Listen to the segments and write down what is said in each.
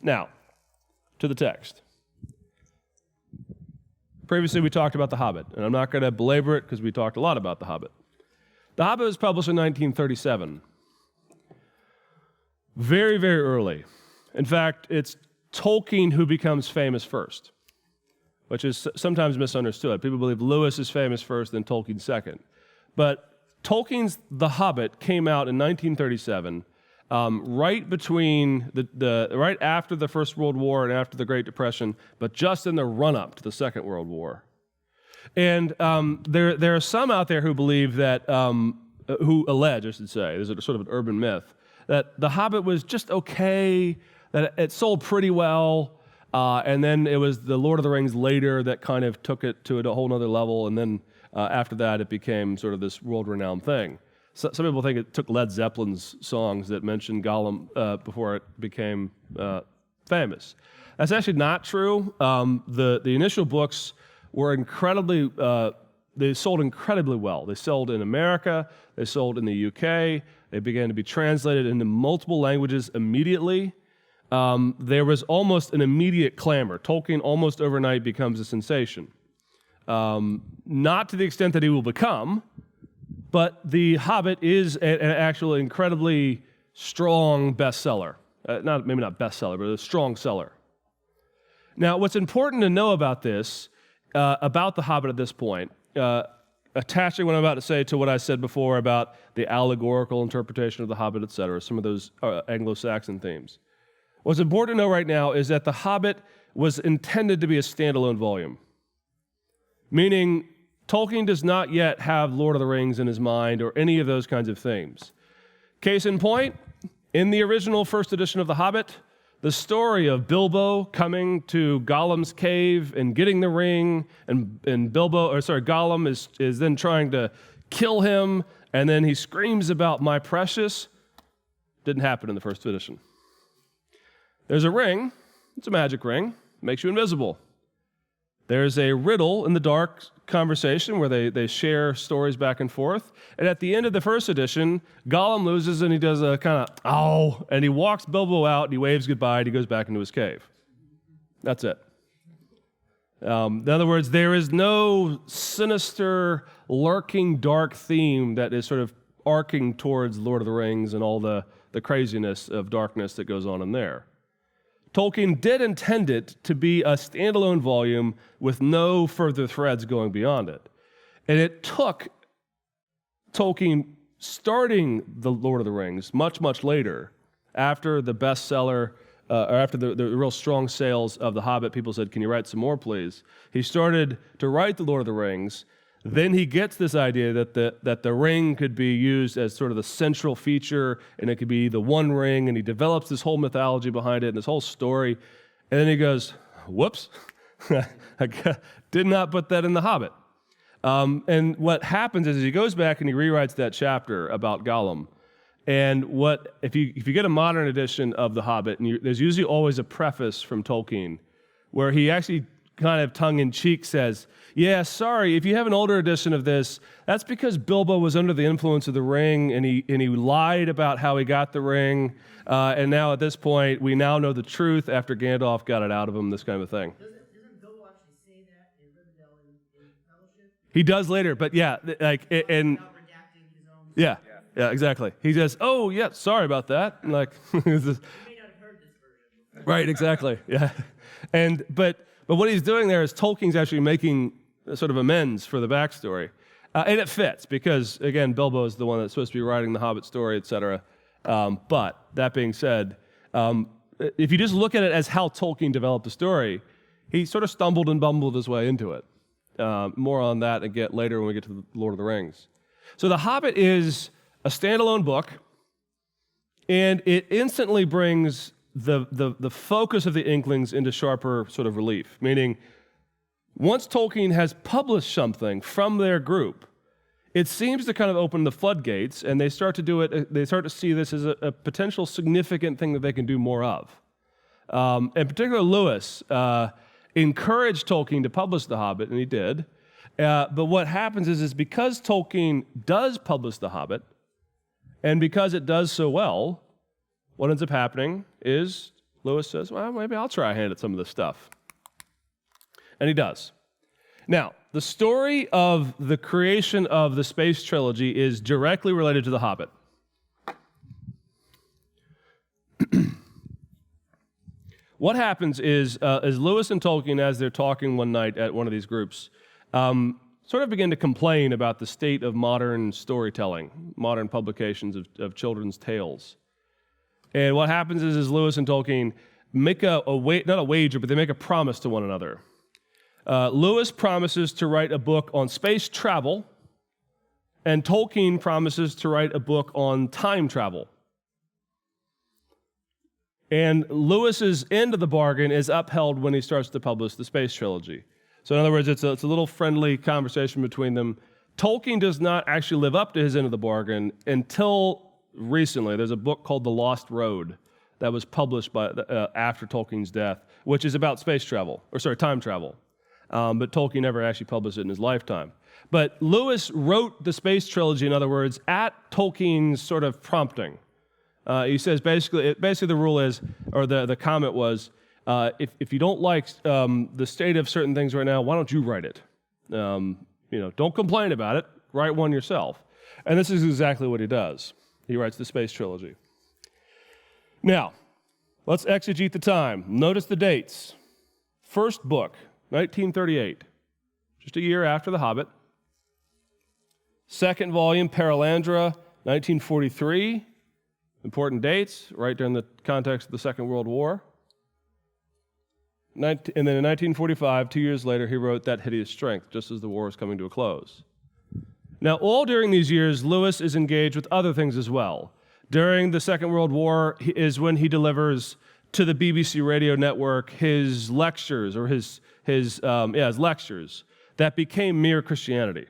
Now, to the text. Previously, we talked about The Hobbit, and I'm not going to belabor it because we talked a lot about The Hobbit. The Hobbit was published in 1937. Very, very early. In fact, it's Tolkien who becomes famous first, which is sometimes misunderstood. People believe Lewis is famous first, then Tolkien second. But Tolkien's The Hobbit came out in 1937, right between right after the First World War and after the Great Depression, but just in the run-up to the Second World War. And there are some out there who believe that, who allege, I should say, there's a sort of an urban myth, that The Hobbit was just okay, that it sold pretty well, and then it was the Lord of the Rings later that kind of took it to a whole nother level, and then after that it became sort of this world-renowned thing. So, some people think it took Led Zeppelin's songs that mentioned Gollum before it became famous. That's actually not true. The initial books were incredibly, they sold incredibly well. They sold in America, they sold in the UK, they began to be translated into multiple languages immediately. There was almost an immediate clamor. Tolkien almost overnight becomes a sensation. Not to the extent that he will become, but The Hobbit is an actually incredibly strong bestseller. Maybe not bestseller, but a strong seller. Now, what's important to know about this, about The Hobbit at this point, attaching what I'm about to say to what I said before about the allegorical interpretation of The Hobbit, etc., some of those Anglo-Saxon themes. What's important to know right now is that The Hobbit was intended to be a standalone volume, meaning Tolkien does not yet have Lord of the Rings in his mind or any of those kinds of themes. Case in point, in the original first edition of The Hobbit, the story of Bilbo coming to Gollum's cave and getting the ring, and Gollum is then trying to kill him, and then he screams about "my precious," didn't happen in the first edition. There's a ring, it's a magic ring, makes you invisible. There's a riddle in the dark conversation where they share stories back and forth. And at the end of the first edition, Gollum loses and he does a kind of, ow, and he walks Bilbo out and he waves goodbye and he goes back into his cave. That's it. In other words, there is no sinister, lurking, dark theme that is sort of arcing towards Lord of the Rings and all the craziness of darkness that goes on in there. Tolkien did intend it to be a standalone volume with no further threads going beyond it. And it took Tolkien starting The Lord of the Rings much, much later, after the bestseller, or after the real strong sales of The Hobbit. People said, "Can you write some more, please?" He started to write The Lord of the Rings. Then he gets this idea that the ring could be used as sort of the central feature, and it could be the one ring, and he develops this whole mythology behind it and this whole story. And then he goes, whoops, I did not put that in The Hobbit. And what happens is he goes back and he rewrites that chapter about Gollum. And if you get a modern edition of The Hobbit, and there's usually always a preface from Tolkien where he actually kind of tongue-in-cheek says, "Yeah, sorry, if you have an older edition of this, that's because Bilbo was under the influence of the ring, and he lied about how he got the ring, and now at this point, we now know the truth after Gandalf got it out of him," this kind of thing. Doesn't Bilbo actually say that in Rivendell in Fellowship? He does later, but yeah, and Without redacting his own... yeah, exactly. He says, "Oh, yeah, sorry about that." And You may not have heard this version. right, exactly, yeah. But what he's doing there is Tolkien's actually making sort of amends for the backstory. And it fits because, again, Bilbo is the one that's supposed to be writing the Hobbit story, etc. But that being said, if you just look at it as how Tolkien developed the story, he sort of stumbled and bumbled his way into it. More on that again later when we get to the Lord of the Rings. So The Hobbit is a standalone book, and it instantly brings the focus of the Inklings into sharper sort of relief, meaning once Tolkien has published something from their group, it seems to kind of open the floodgates, and they start to do it. They start to see this as a potential significant thing that they can do more of. In particular, Lewis encouraged Tolkien to publish The Hobbit, and he did. But what happens is because Tolkien does publish The Hobbit, and because it does so well, what ends up happening is Lewis says, well, maybe I'll try a hand at some of this stuff. And he does. Now, the story of the creation of the Space Trilogy is directly related to The Hobbit. What happens is Lewis and Tolkien, as they're talking one night at one of these groups, sort of begin to complain about the state of modern storytelling, modern publications of children's tales. And what happens is Lewis and Tolkien make not a wager, but they make a promise to one another. Lewis promises to write a book on space travel, and Tolkien promises to write a book on time travel. And Lewis's end of the bargain is upheld when he starts to publish the Space Trilogy. So in other words, it's a little friendly conversation between them. Tolkien does not actually live up to his end of the bargain until recently. There's a book called The Lost Road that was published after Tolkien's death, which is about time travel. But Tolkien never actually published it in his lifetime. But Lewis wrote the Space Trilogy, in other words, at Tolkien's sort of prompting. He says basically the rule is, or the comment was, if you don't like the state of certain things right now, why don't you write it? Don't complain about it. Write one yourself. And this is exactly what he does. He writes the Space Trilogy. Now, let's exegete the time. Notice the dates. First book, 1938, just a year after The Hobbit. Second volume, Paralandra, 1943. Important dates, right during the context of the Second World War. And then in 1945, 2 years later, he wrote That Hideous Strength, just as the war is coming to a close. Now, all during these years, Lewis is engaged with other things as well. During the Second World War is when he delivers to the BBC radio network his lectures, or his lectures that became Mere Christianity.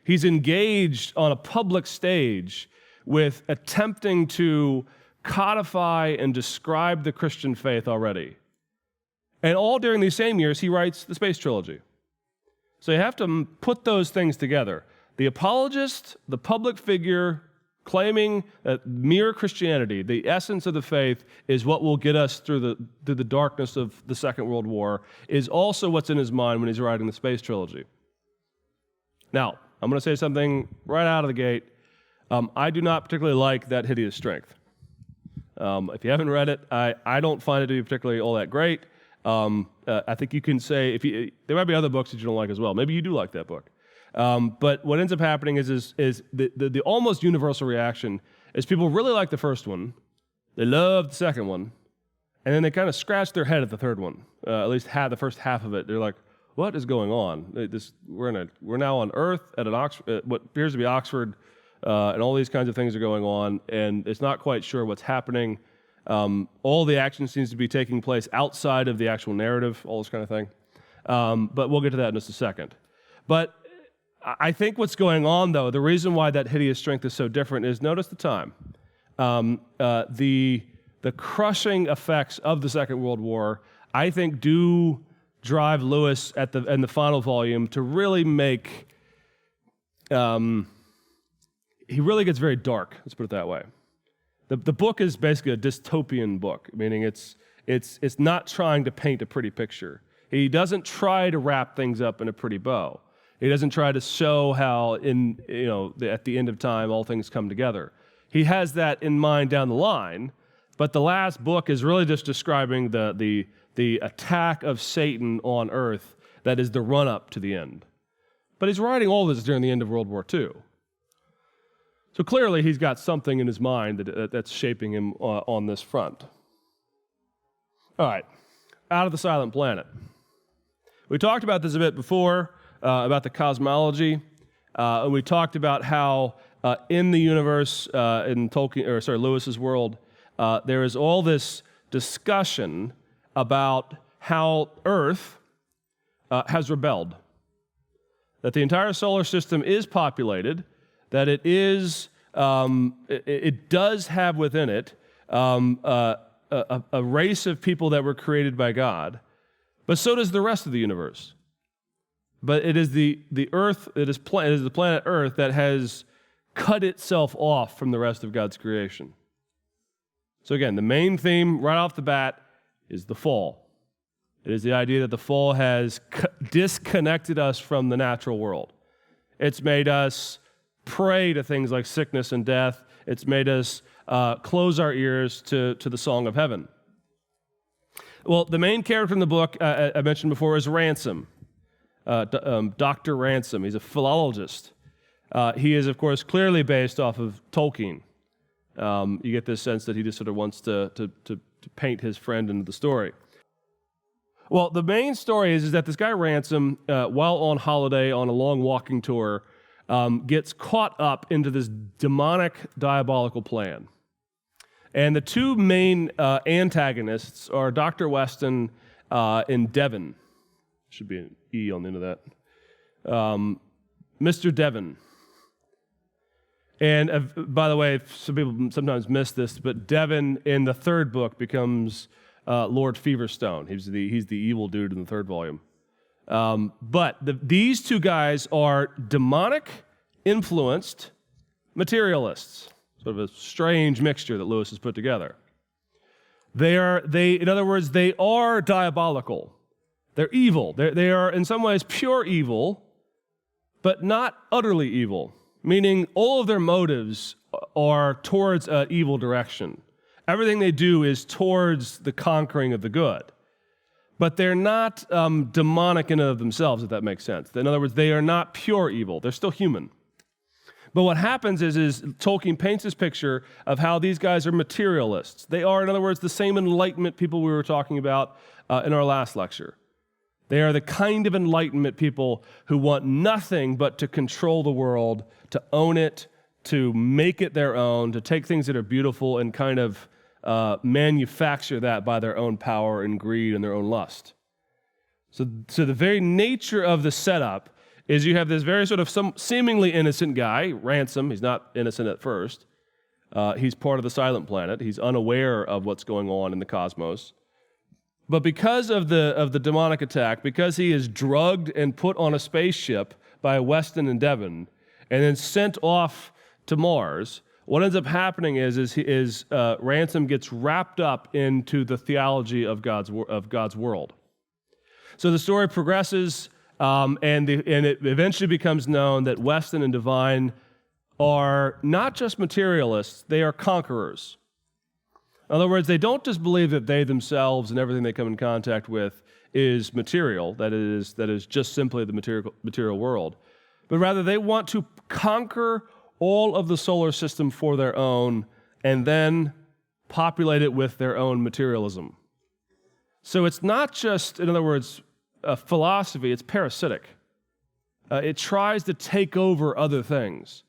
He's engaged on a public stage with attempting to codify and describe the Christian faith already. And all during these same years, he writes the Space Trilogy. So you have to put those things together. The apologist, the public figure claiming that mere Christianity, the essence of the faith, is what will get us through the darkness of the Second World War, is also what's in his mind when he's writing the Space Trilogy. Now, I'm going to say something right out of the gate. I do not particularly like That Hideous Strength. If you haven't read it, I don't find it to be particularly all that great. I think you can say, there might be other books that you don't like as well. Maybe you do like that book. But what ends up happening is the almost universal reaction is people really like the first one, they love the second one, and then they kind of scratch their head at the third one. At least the first half of it. They're like, what is going on? We're now on Earth at what appears to be Oxford, and all these kinds of things are going on, and it's not quite sure what's happening. All the action seems to be taking place outside of the actual narrative, all this kind of thing. But we'll get to that in just a second. But I think what's going on, though, the reason why That Hideous Strength is so different is, notice the time. The crushing effects of the Second World War, I think, do drive Lewis in the final volume to really make... he really gets very dark, let's put it that way. The book is basically a dystopian book, meaning it's not trying to paint a pretty picture. He doesn't try to wrap things up in a pretty bow. He doesn't try to show how at the end of time all things come together. He has that in mind down the line, but the last book is really just describing the attack of Satan on earth that is the run-up to the end. But he's writing all this during the end of World War II. So clearly he's got something in his mind that's shaping him on this front. All right, Out of the Silent Planet. We talked about this a bit before, about the cosmology. And we talked about how in the universe, in Lewis's world, there is all this discussion about how Earth has rebelled. That the entire solar system is populated, that it does have within it a race of people that were created by God, but so does the rest of the universe. But it is the Earth, it is the planet Earth that has cut itself off from the rest of God's creation. So again, the main theme right off the bat is the fall. It is the idea that the fall has disconnected us from the natural world. It's made us prey to things like sickness and death. It's made us close our ears to the song of heaven. Well, the main character in the book I mentioned before is Ransom, Dr. Ransom. He's a philologist. He is, of course, clearly based off of Tolkien. You get this sense that he just sort of wants to paint his friend into the story. Well, the main story is that this guy Ransom, while on holiday on a long walking tour, gets caught up into this demonic, diabolical plan. And the two main antagonists are Dr. Weston and Devon. Should be an E on the end of that. Mr. Devon. And by the way, some people sometimes miss this, but Devon in the third book becomes Lord Feverstone. He's the evil dude in the third volume. But these two guys are demonic influenced materialists. Sort of a strange mixture that Lewis has put together. In other words, they are diabolical. They're evil. They are in some ways pure evil, but not utterly evil. Meaning all of their motives are towards an evil direction. Everything they do is towards the conquering of the good. But they're not demonic in and of themselves, if that makes sense. In other words, they are not pure evil. They're still human. But what happens is Tolkien paints this picture of how these guys are materialists. They are, in other words, the same Enlightenment people we were talking about in our last lecture. They are the kind of Enlightenment people who want nothing but to control the world, to own it, to make it their own, to take things that are beautiful and kind of manufacture that by their own power and greed and their own lust. So the very nature of the setup is you have this very sort of seemingly innocent guy, Ransom. He's not innocent at first. He's part of the Silent Planet. He's unaware of what's going on in the cosmos. But because of the demonic attack, because he is drugged and put on a spaceship by Weston and Devon, and then sent off to Mars, what ends up happening is Ransom gets wrapped up into the theology of God's world. So the story progresses. And it eventually becomes known that Weston and Devine are not just materialists, they are conquerors. In other words, they don't just believe that they themselves and everything they come in contact with is material, that is just simply the material world, but rather they want to conquer all of the solar system for their own and then populate it with their own materialism. So it's not just, in other words, philosophy, it's parasitic. It tries to take over other things.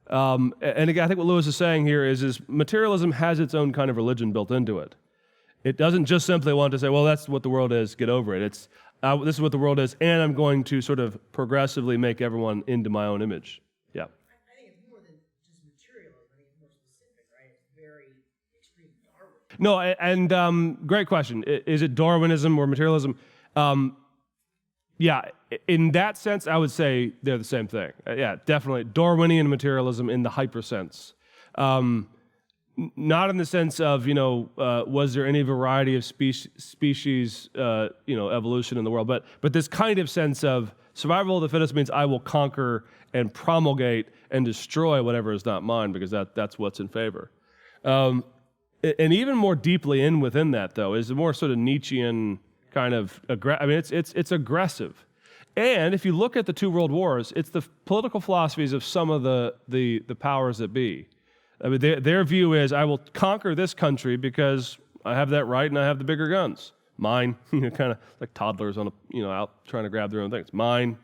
And again, I think what Lewis is saying here is materialism has its own kind of religion built into it. It doesn't just simply want to say, well, that's what the world is, get over it. It's this is what the world is, and I'm going to sort of progressively make everyone into my own image. Yeah. I think it's more than just materialism. I think it's more specific, right? It's very extreme Darwinism. No, and great question. Is it Darwinism or materialism? Yeah, in that sense, I would say they're the same thing. Yeah, definitely. Darwinian materialism in the hyper sense. Not in the sense of, was there any variety of species, evolution in the world, but this kind of sense of survival of the fittest means I will conquer and promulgate and destroy whatever is not mine because that's what's in favor. And even more deeply within that, though, is the more sort of Nietzschean kind of, it's aggressive. And if you look at the two world wars, it's the political philosophies of some of the powers that be. I mean, their view is, I will conquer this country because I have that right and I have the bigger guns. Mine, kind of like toddlers on out trying to grab their own things. Mine.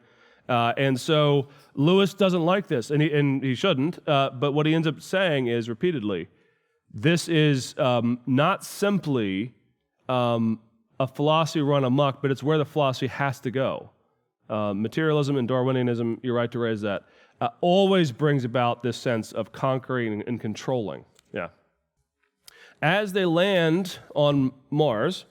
And so Lewis doesn't like this, and he shouldn't. But what he ends up saying is repeatedly, this is not simply a philosophy run amok, but it's where the philosophy has to go. Materialism and Darwinianism, you're right to raise that, always brings about this sense of conquering and controlling. Yeah. As they land on Mars,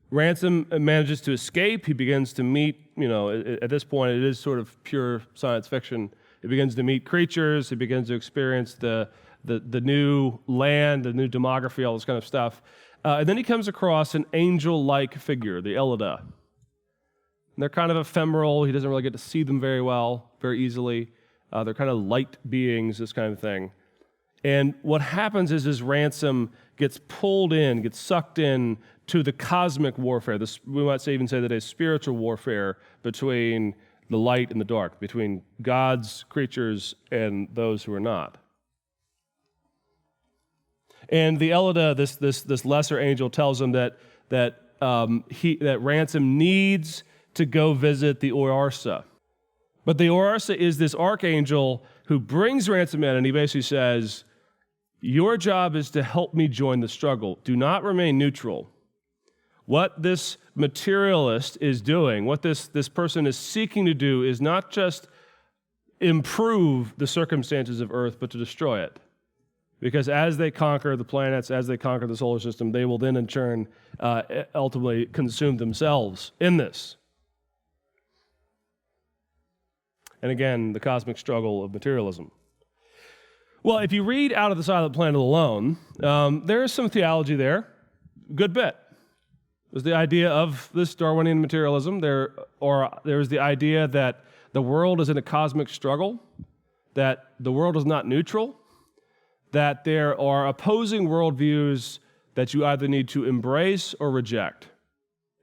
Ransom manages to escape. He begins to meet, at this point it is sort of pure science fiction. He begins to meet creatures. He begins to experience the the new land, the new demography, all this kind of stuff. And then he comes across an angel-like figure, the Elida. And they're kind of ephemeral. He doesn't really get to see them very easily. They're kind of light beings, this kind of thing. And what happens is his ransom gets pulled in, gets sucked in to the cosmic warfare. This, we might even say that a spiritual warfare between the light and the dark, between God's creatures and those who are not. And the Elida, this lesser angel, tells him that ransom needs to go visit the Orarsa. But the Orarsa is this archangel who brings ransom in, and he basically says, your job is to help me join the struggle. Do not remain neutral. What this materialist is doing, what this person is seeking to do, is not just improve the circumstances of Earth, but to destroy it. Because as they conquer the planets, as they conquer the solar system, they will then in turn ultimately consume themselves in this. And again, the cosmic struggle of materialism. Well, if you read Out of the Silent Planet alone, there is some theology there, good bit. There's the idea of this Darwinian materialism. There's the idea that the world is in a cosmic struggle, that the world is not neutral, that there are opposing worldviews that you either need to embrace or reject.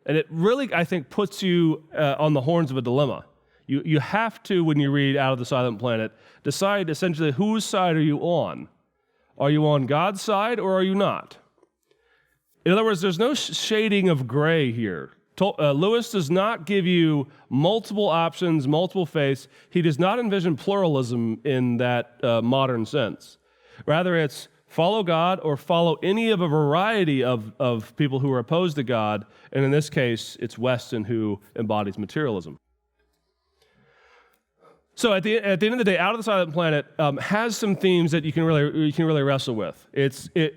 And it really, I think, puts you on the horns of a dilemma. You have to, when you read Out of the Silent Planet, decide essentially whose side are you on. Are you on God's side or are you not? In other words, there's no shading of gray here. Lewis does not give you multiple options, multiple faiths. He does not envision pluralism in that modern sense. Rather, it's follow God or follow any of a variety of people who are opposed to God, and in this case, it's Weston who embodies materialism. So at the end of the day, Out of the Silent Planet has some themes that you can really wrestle with.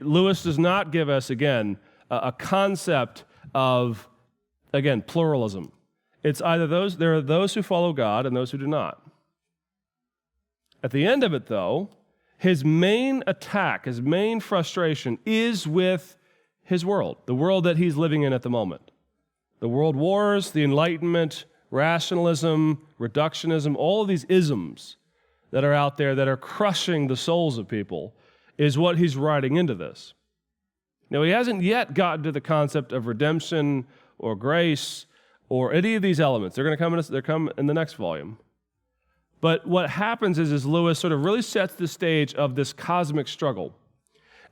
Lewis does not give us, again, a concept of, again, pluralism. It's either there are those who follow God and those who do not. At the end of it, though, his main attack, his main frustration is with his world, the world that he's living in at the moment. The world wars, the Enlightenment, rationalism, reductionism, all of these isms that are out there that are crushing the souls of people is what he's writing into this. Now, he hasn't yet gotten to the concept of redemption or grace or any of these elements. They're come in the next volume. But what happens is Lewis sort of really sets the stage of this cosmic struggle.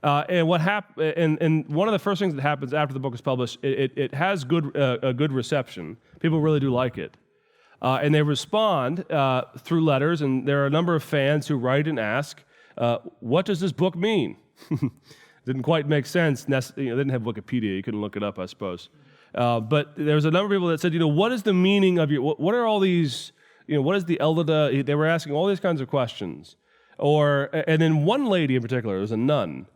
And one of the first things that happens after the book is published, it has a good reception. People really do like it. And they respond through letters, and there are a number of fans who write and ask, what does this book mean? Didn't quite make sense. Didn't have Wikipedia. You couldn't look it up, I suppose. But there was a number of people that said, what is the meaning of what are all these, what is the Elida? They were asking all these kinds of questions. And then one lady in particular, it was a nun,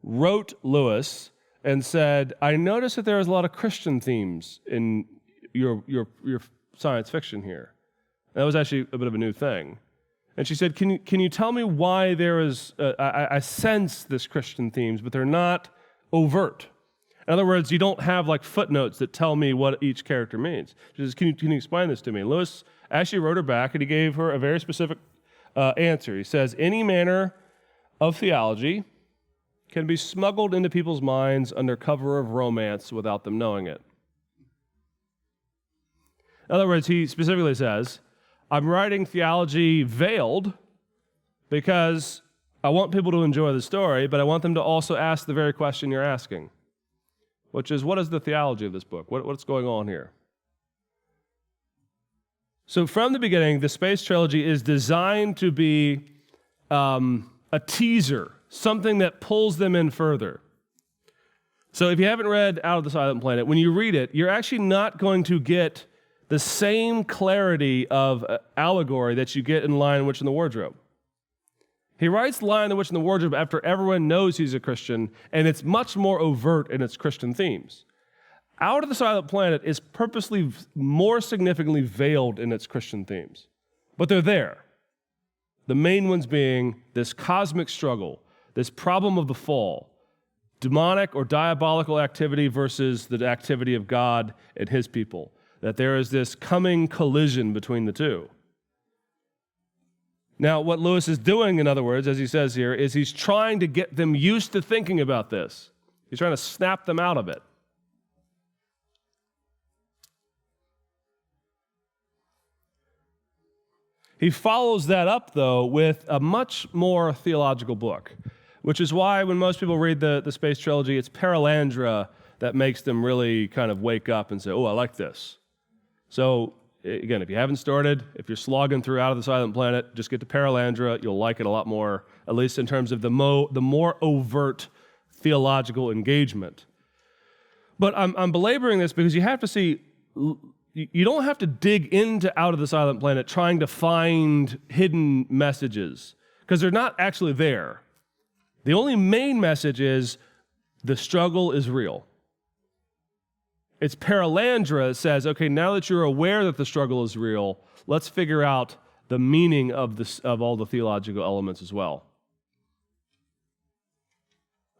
wrote Lewis and said, I noticed that there is a lot of Christian themes in your science fiction here. That was actually a bit of a new thing. And she said, can you tell me why there is, I sense this Christian themes, but they're not overt. In other words, you don't have like footnotes that tell me what each character means. She says, can you explain this to me? Lewis actually wrote her back, and he gave her a very specific answer. He says, any manner of theology can be smuggled into people's minds under cover of romance without them knowing it. In other words, he specifically says, I'm writing theology veiled because I want people to enjoy the story, but I want them to also ask the very question you're asking, which is, what is the theology of this book? What's going on here? So from the beginning, the Space Trilogy is designed to be a teaser, something that pulls them in further. So if you haven't read Out of the Silent Planet, when you read it, you're actually not going to get the same clarity of allegory that you get in Lion, Witch, and the Wardrobe. He writes The Lion, the Witch, and the Wardrobe after everyone knows he's a Christian, and it's much more overt in its Christian themes. Out of the Silent Planet is purposely more significantly veiled in its Christian themes. But they're there. The main ones being this cosmic struggle, this problem of the fall, demonic or diabolical activity versus the activity of God and his people, that there is this coming collision between the two. Now, what Lewis is doing, in other words, as he says here, is he's trying to get them used to thinking about this. He's trying to snap them out of it. He follows that up, though, with a much more theological book, which is why when most people read the Space Trilogy, it's Paralandra that makes them really kind of wake up and say, oh, I like this. So, again, if you haven't started, if you're slogging through Out of the Silent Planet, just get to Paralandra. You'll like it a lot more, at least in terms of the more overt theological engagement. But I'm belaboring this because you have to see, you don't have to dig into Out of the Silent Planet trying to find hidden messages, because they're not actually there. The only main message is the struggle is real. It's Paralandra that says, okay, now that you're aware that the struggle is real, let's figure out the meaning of all the theological elements as well.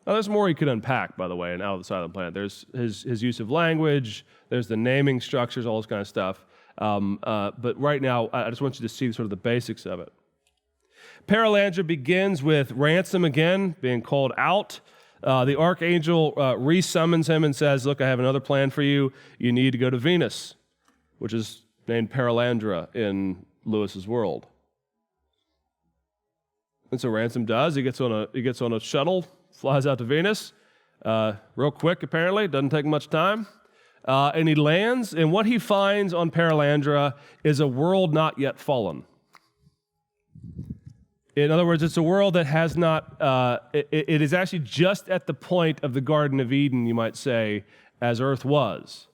Now, there's more he could unpack, by the way, in Out of the Silent Planet. There's his use of language, there's the naming structures, all this kind of stuff. But right now, I just want you to see sort of the basics of it. Paralandra begins with Ransom again being called out. The archangel resummons him and says, look, I have another plan for you. You need to go to Venus, which is named Paralandra in Lewis's world. And so Ransom does. He gets on a shuttle, flies out to Venus, real quick apparently, doesn't take much time. And he lands, and what he finds on Paralandra is a world not yet fallen. In other words, it's a world that has not, it is actually just at the point of the Garden of Eden, you might say, as Earth was.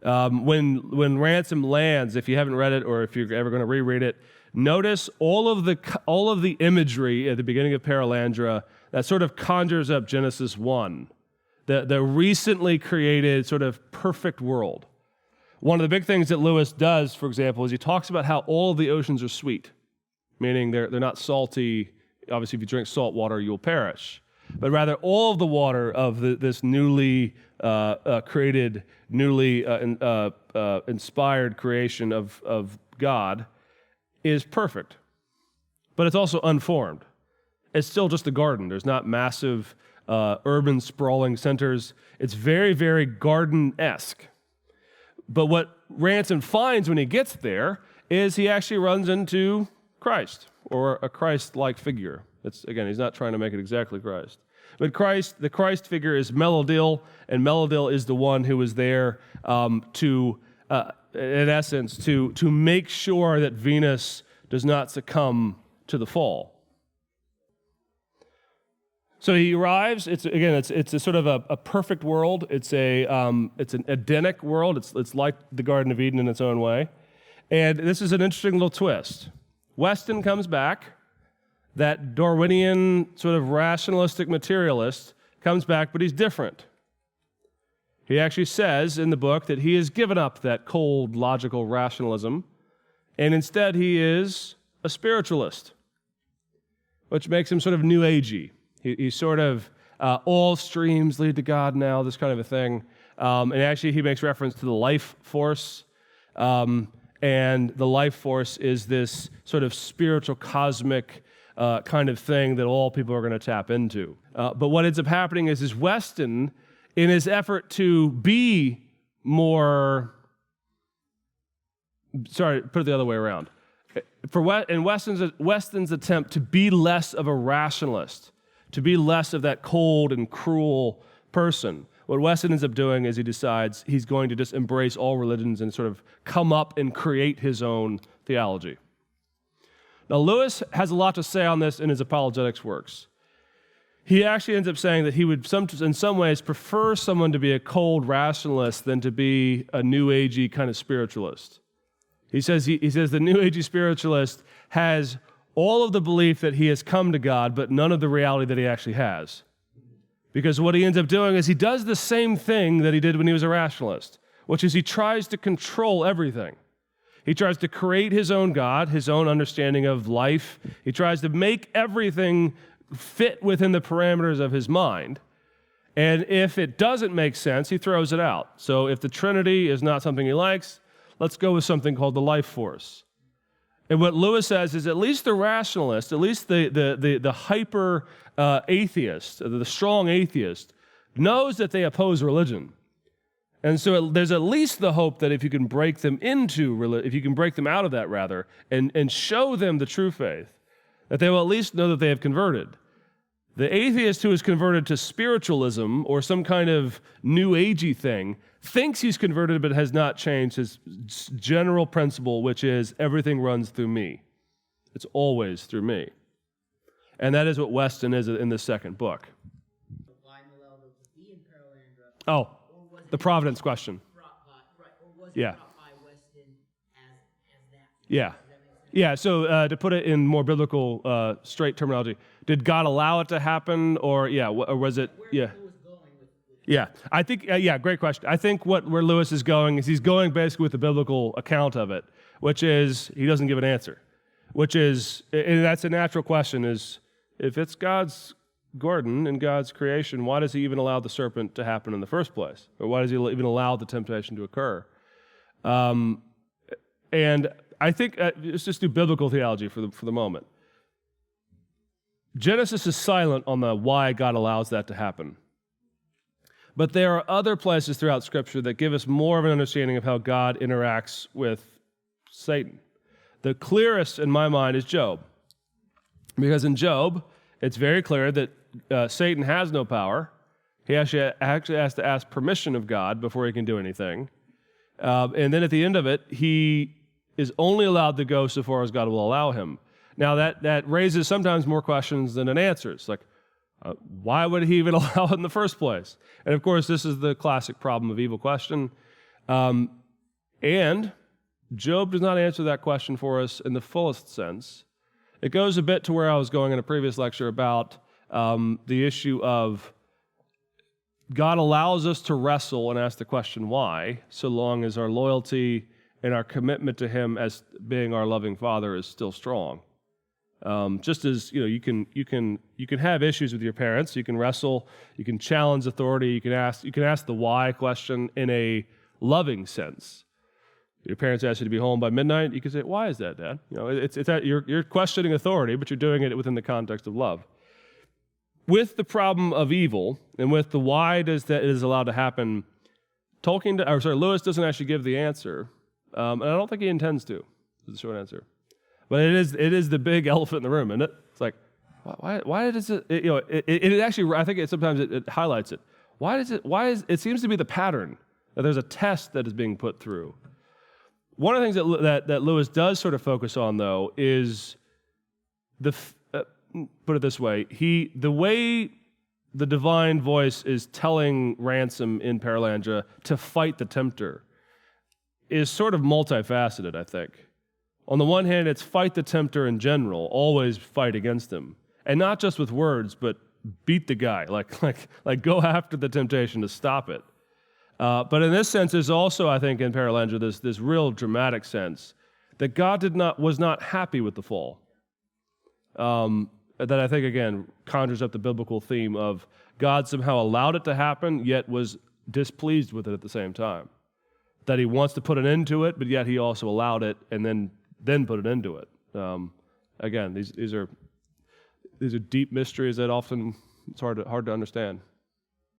When Ransom lands, if you haven't read it or if you're ever going to reread it, notice all of the imagery at the beginning of Paralandra that sort of conjures up Genesis 1, the recently created sort of perfect world. One of the big things that Lewis does, for example, is he talks about how all of the oceans are sweet, meaning they're not salty. Obviously, if you drink salt water, you'll perish. But rather, all of the water of this newly created, newly inspired creation of God is perfect. But it's also unformed. It's still just a garden. There's not massive urban sprawling centers. It's very, very garden-esque. But what Ransom finds when he gets there is he actually runs into Christ, or a Christ-like figure. Again, he's not trying to make it exactly Christ. But the Christ figure is Melodil, and Melodil is the one who is there in essence, to make sure that Venus does not succumb to the fall. So he arrives. It's a sort of a perfect world. It's an Edenic world. It's like the Garden of Eden in its own way. And this is an interesting little twist. Weston comes back. That Darwinian sort of rationalistic materialist comes back, but he's different. He actually says in the book that he has given up that cold, logical rationalism, and instead he is a spiritualist, which makes him sort of new agey. He's sort of all streams lead to God now, this kind of a thing. And actually he makes reference to the life force, and the life force is this sort of spiritual, cosmic kind of thing that all people are going to tap into. But what ends up happening is Weston, in his effort to be more, put it the other way around. In Weston's attempt to be less of a rationalist, to be less of that cold and cruel person, what Weston ends up doing is he decides he's going to just embrace all religions and sort of come up and create his own theology. Now, Lewis has a lot to say on this in his apologetics works. He actually ends up saying that he would, in some ways, prefer someone to be a cold rationalist than to be a new agey kind of spiritualist. He says the new agey spiritualist has all of the belief that he has come to God, but none of the reality that he actually has. Because what he ends up doing is he does the same thing that he did when he was a rationalist, which is he tries to control everything. He tries to create his own God, his own understanding of life. He tries to make everything fit within the parameters of his mind. And if it doesn't make sense, he throws it out. So if the Trinity is not something he likes, let's go with something called the life force. And what Lewis says is at least the rationalist, at least the hyper atheist, the strong atheist, knows that they oppose religion. And so there's at least the hope that if you can break them if you can break them out of that rather, and show them the true faith, that they will at least know that they have converted. The atheist who is converted to spiritualism or some kind of new agey thing thinks he's converted but has not changed his general principle, which is everything runs through me. It's always through me. And that is what Weston is in this second book. Oh, the providence question. Yeah. Yeah. Yeah, so to put it in more biblical, straight terminology, did God allow it to happen, or was it, yeah. Yeah, I think, great question. I think where Lewis is going is he's going basically with the biblical account of it, which is, he doesn't give an answer, which is, and that's a natural question, is if it's God's Gordon and God's creation, why does he even allow the serpent to happen in the first place? Or why does he even allow the temptation to occur? And I think, let's just do biblical theology for the moment. Genesis is silent on the why God allows that to happen. But there are other places throughout Scripture that give us more of an understanding of how God interacts with Satan. The clearest in my mind is Job. Because in Job, it's very clear that Satan has no power. He actually has to ask permission of God before he can do anything. And then at the end of it, he is only allowed to go so far as God will allow him. Now, that raises sometimes more questions than it answers. Like, why would he even allow it in the first place? And of course, this is the classic problem of evil question. And Job does not answer that question for us in the fullest sense. It goes a bit to where I was going in a previous lecture about the issue of God allows us to wrestle and ask the question why, so long as our loyalty and our commitment to him as being our loving Father is still strong. Just as you can have issues with your parents, you can wrestle, you can challenge authority, you can ask the why question in a loving sense. Your parents ask you to be home by midnight, you can say, "Why is that, Dad?" It's that you're questioning authority, but you're doing it within the context of love. With the problem of evil and with the why does that is allowed to happen, Lewis doesn't actually give the answer, and I don't think he intends to. Is the short answer. But it is the big elephant in the room, isn't it? It's like, why does it? It actually, I think sometimes it highlights it. It seems to be the pattern that there's a test that is being put through. One of the things that Lewis does sort of focus on, though, is put it this way: the way the divine voice is telling Ransom in Paralandra to fight the tempter is sort of multifaceted, I think. On the one hand, it's fight the tempter in general, always fight against him. And not just with words, but beat the guy, like go after the temptation to stop it. But in this sense, there's also, I think, in Paralandra, this real dramatic sense that God was not happy with the fall. That I think, again, conjures up the biblical theme of God somehow allowed it to happen, yet was displeased with it at the same time. That he wants to put an end to it, but yet he also allowed it and then put it into it. Again, these are deep mysteries that often it's hard to understand.